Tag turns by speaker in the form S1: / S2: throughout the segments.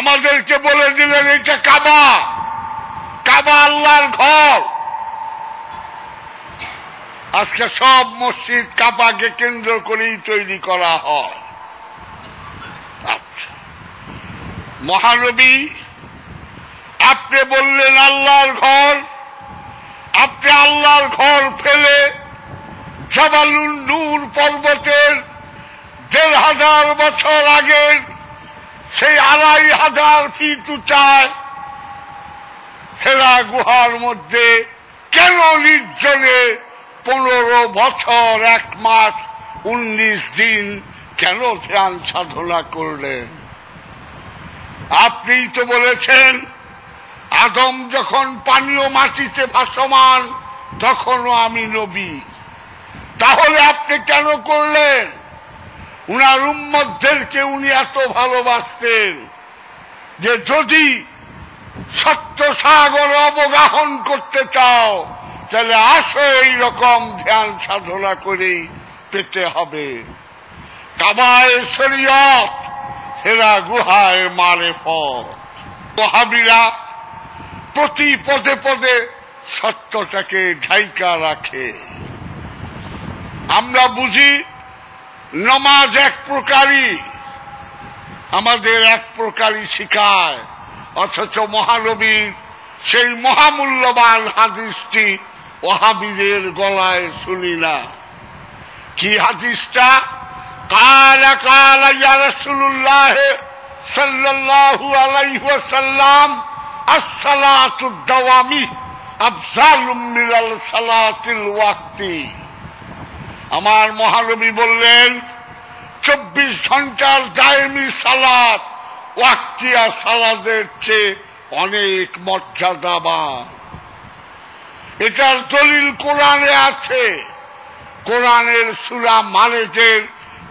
S1: আমাদেরকে বলে দিলেন এটা কাবা, কাবা আল্লাহর ঘর। আজকে সব মসজিদ কাবাকে কেন্দ্র করেই তৈরি করা হয়। আচ্ছা, মহানবী আপনি বললেন আল্লাহর ঘর, আপনি আল্লাহর ঘর ফেলে জাবালুন নূর পর্বতের ১,৫০০ বছর আগের সেই ২,৫০০ ফিট উঁচায় হেরা গুহার মধ্যে কেন নির্জনে ১৫ বছর ১ মাস ১৯ দিন কেন ধ্যান সাধনা করলেন? আপনিই তো বলেছেন আদম যখন পানীয় মাটিতে ভাসমান তখনও আমি নবী। তাহলে আপনি কেন করলেন? উনার উম্মতদেরকে উনি এত ভালোবাসতেন যে যদি সত্য সাগর অবগাহন করতে চাও তাহলে আসো এইরকম ধ্যান সাধনা করেই পেতে হবে। কাবায় শরীয়ত, হেরা গুহায় মারেফত। ওয়াহাবীরা প্রতি পদে পদে সত্যটাকে ঢাইকা রাখে। আমরা বুঝি নমাজ এক প্রকারই, আমাদের এক প্রকারই শিখায়, অথচ মহানবীর সেই মহামূল্যবান হাদিসটি ওয়াহাবীদের গলায় শুনি না। কি হাদিসটা? কালা কালা ইয়া রাসূলুল্লাহ সাল্লাল্লাহু আলাইহি ওয়াসাল্লাম আসসালাতুদ দাওয়ামি আফজালুম মিনাল সালাতিল ওয়াক্তি। আমার মহানবী বললেন ২৪ ঘন্টার দায়েমি সালাত ওয়াক্তিয়া সালাতের চেয়ে অনেক মর্যাদাবান। এটার দলিল কোরআনে আছে। কোরআনের সূরা মারেজের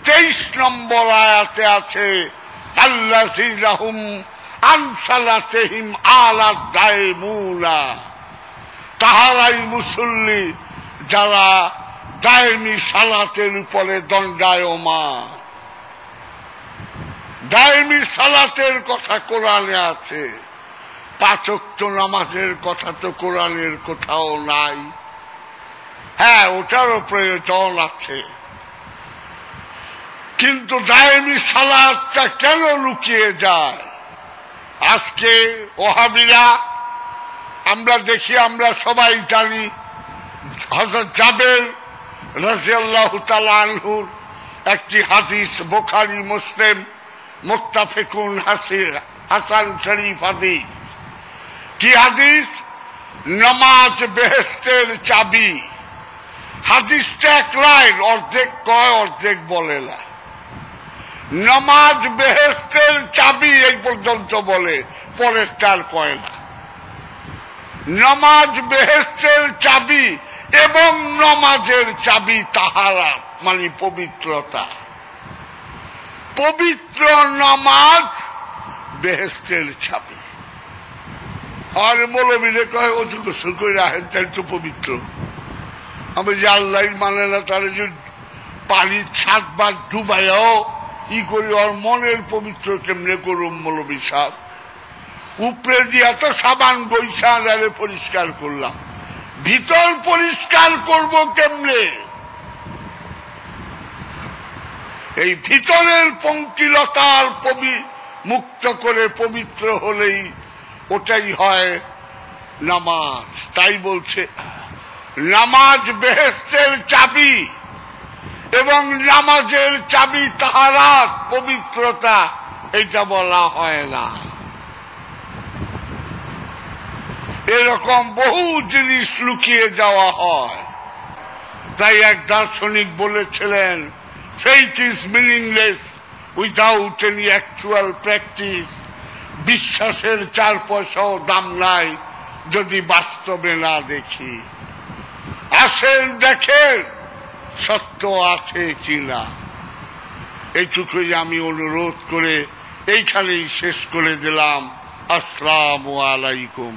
S1: ২৩ নম্বর আয়াতে আছে আল্লাযীনা হুম আন সালাতিহিম দায়মুনা, তাহারাই মুসল্লি যারা দায়েমি সালাতের উপরে দণ্ডায়মান। দায়েমি সালাতের কথা কোরআনে আছে, ৫ ওয়াক্ত নামাজের কথা তো কোরআনের কোথাও নাই। হ্যাঁ, ওটারও প্রয়োজন আছে, কিন্তু দায়েমি সালাতটা কেন লুকিয়ে যায়? আজকে ওয়াহাবীরা, আমরা দেখি, আমরা সবাই জানি, হযরত জাবের রাদিয়াল্লাহু তাআলা আনহুর একটি হাদিস, বুখারী মুসলিম মুত্তাফিকুন হাসান শরীফ হাদিস। কি হাদিস? নামাজ বেহেশতের চাবি। হাদিসটা এক লাইন, অর্ধেক কয় অর্ধেক বলে না। নামাজ বেহেশতের চাবি এই পর্যন্ত বলে, পরেরটার কয় না। নামাজ বেহেশতের চাবি এবং নমাজের চাবি তাহারা, মানে পবিত্রতা। পবিত্র নামাজ বেহেশতের চাবি। আর মৌলবীরে কয় অজু গোসল করে রাখেন, তাই তো পবিত্র। আমি যে আল্লাহ মানে না, তাহলে যে পানি ৭ বার ডুবাইও ই করি, ওর মনের পবিত্র কেমনে করুম মৌলবী সাহেব? উপরে দিয়া তো সাবান বৈশা নালে পরিষ্কার করলাম, ভিতর পরিষ্কার করব কেমনে? এই ভিতরের পঙ্কিলতার মুক্ত করে পবিত্র হলেই ওটাই হয় নামাজ। তাই বলছে নামাজ বেহেশতের চাবি এবং নামাজের চাবি তাহারাত, পবিত্রতা, এটা বলা হয় না। এরকম বহু জিনিস লুকিয়ে যাওয়া হয়। তাই এক দার্শনিক বলেছিলেন, faith is meaningless without any actual practice. বিশ্বাসের ৪ পয়সাও দাম নাই যদি বাস্তবে না দেখি। আসেন দেখেন সত্য আছে কিনা। এইটুকুই আমি অনুরোধ করে এইখানেই শেষ করে দিলাম। আসসালামু আলাইকুম।